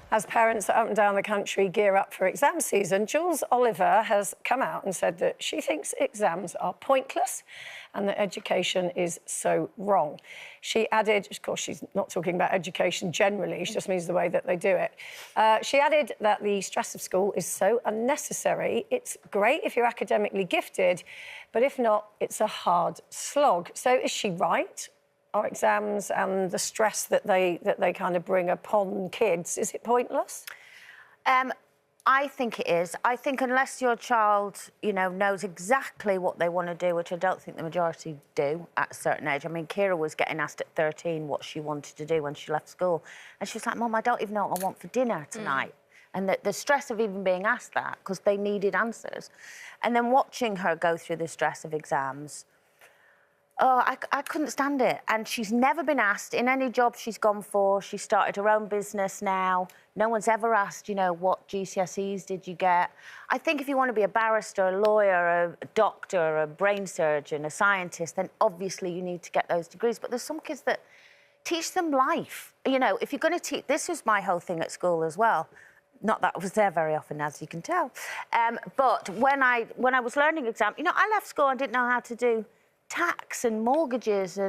As parents up and down the country gear up for exam season, Jools Oliver has come out and said that she thinks exams are pointless and that education is so wrong. She added, of course, she's not talking about education generally, she just means the way that they do it. She added that the stress of school is so unnecessary. It's great if you're academically gifted, but if not, it's a hard slog. So is she right? Our exams and the stress that they kind of bring upon kids, is it pointless? I think it is. I think unless your child, you know, knows exactly what they want to do, which I don't think the majority do at a certain age. I mean, Kira was getting asked at 13 what she wanted to do when she left school. And she was like, Mum, I don't even know what I want for dinner tonight. And the stress of even being asked that, because they needed answers. And then watching her go through the stress of exams, oh, I couldn't stand it. And she's never been asked in any job she's gone for. She started her own business now. No one's ever asked, you know, what GCSEs did you get? I think if you want to be a barrister, a lawyer, a doctor, a brain surgeon, a scientist, then obviously you need to get those degrees. But there's some kids that teach them life. You know, if you're going to teach... This was my whole thing at school as well. Not that I was there very often, as you can tell. But when I was learning exam, you know, I left school and didn't know how to do tax and mortgages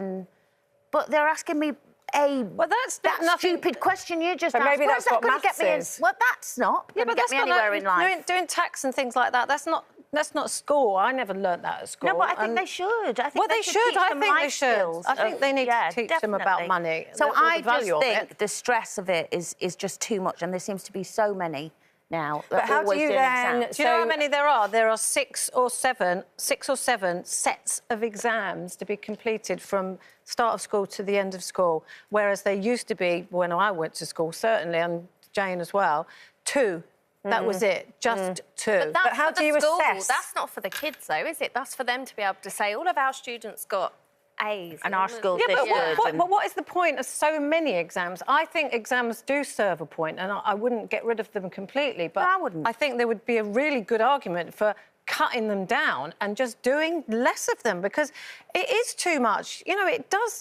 but they're asking me that stupid question you just asked. Maybe that's what maths is. Well, that's not going to get me anywhere in life. Doing tax and things like that, that's not school. I never learnt that at school. No, but I think they should. I think they should. I think they should. I think they need to teach them about money. So I just think the stress of it is just too much, and there seems to be so many now. But how do you then... Do you know how many there are? There are six or seven sets of exams to be completed from start of school to the end of school, whereas there used to be, when I went to school, certainly, and Jane as well, 2. That was it, just 2. But how do you assess? That's not for the kids, though, is it? That's for them to be able to say, all of our students got A's. And our school's this good. But what is the point of so many exams? I think exams do serve a point, and I wouldn't get rid of them completely, but no, I wouldn't. I think there would be a really good argument for cutting them down and just doing less of them, because it is too much. You know, it does...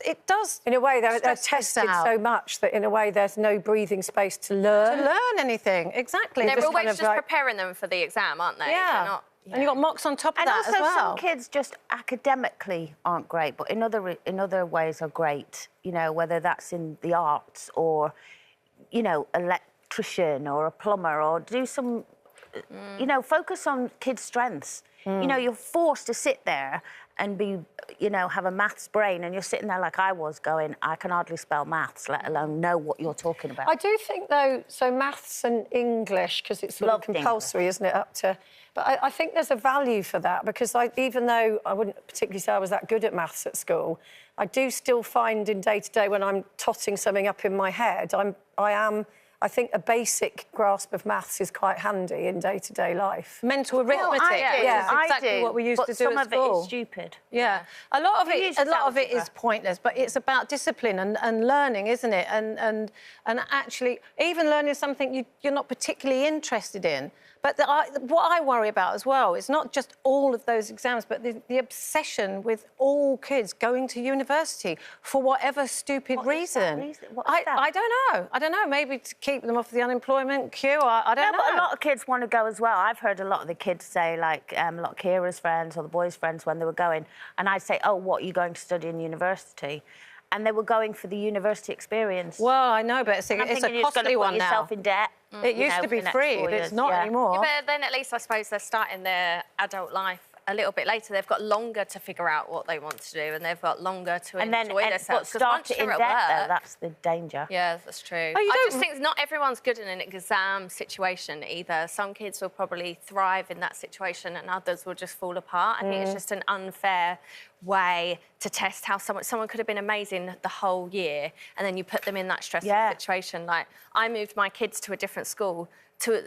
In a way, they're tested so much that, in a way, there's no breathing space to learn. To learn anything, exactly. They're always just preparing them for the exam, aren't they? Yeah. And you've got mocks on top of that as well. And also some kids just academically aren't great, but in other ways are great, you know, whether that's in the arts or, you know, electrician or a plumber, or do some... You know, focus on kids' strengths. You know, you're forced to sit there and be, you know, have a maths brain, and you're sitting there like I was going, I can hardly spell maths, let alone know what you're talking about. I do think, though, so maths and English, because it's sort of compulsory, English. Isn't it, up to... But I think there's a value for that, because even though I wouldn't particularly say I was that good at maths at school, I do still find in day-to-day when I'm totting something up in my head, I think a basic grasp of maths is quite handy in day-to-day life. Mental arithmetic is exactly what we used to do at school. But some of it is stupid. Yeah. A lot of it is pointless, but it's about discipline and learning, isn't it? And actually, even learning something you're not particularly interested in. But what I worry about as well is not just all of those exams, but the obsession with all kids going to university for whatever stupid reason. I don't know. I don't know. Maybe to keep them off the unemployment queue. I don't know. But a lot of kids want to go as well. I've heard a lot of the kids say, like, a lot of Kira's friends or the boys' friends when they were going, and I'd say, oh, what, are you going to study in university? And they were going for the university experience. Well, I know, but it's a costly one now. Yourself in debt. It used to be free, but it's not anymore. Yeah, but then at least I suppose they're starting their adult life a little bit later. They've got longer to figure out what they want to do, and they've got longer to enjoy themselves. But start it in debt, though, that's the danger. Yeah, that's true. I just think not everyone's good in an exam situation either. Some kids will probably thrive in that situation, and others will just fall apart. I think it's just an unfair way to test how someone could have been amazing the whole year, and then you put them in that stressful situation. Like, I moved my kids to a different school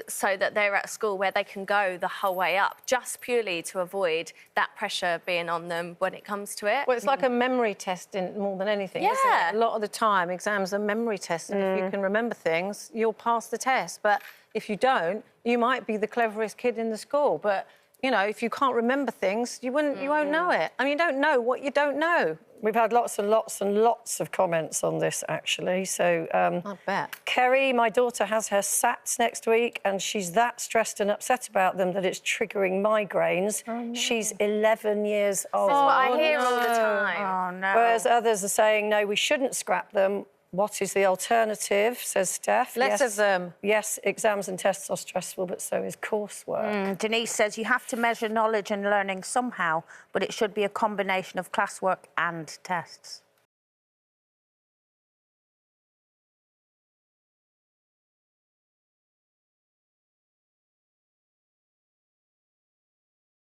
so that they're at a school where they can go the whole way up, just purely to avoid that pressure being on them when it comes to it. Well, it's like a memory test more than anything, isn't it? A lot of the time, exams are memory tests, and if you can remember things, you'll pass the test. But if you don't, you might be the cleverest kid in the school, but you know, if you can't remember things, you won't know it. I mean, you don't know what you don't know. We've had lots and lots and lots of comments on this, actually. So, I bet. Kerry, my daughter has her SATs next week, and she's that stressed and upset about them that it's triggering migraines. Oh, no. She's 11 years old. That's what I hear all the time. Oh, no. Whereas others are saying, no, we shouldn't scrap them. What is the alternative, says Steph. Less of them. Yes, exams and tests are stressful, but so is coursework. Denise says you have to measure knowledge and learning somehow, but it should be a combination of classwork and tests.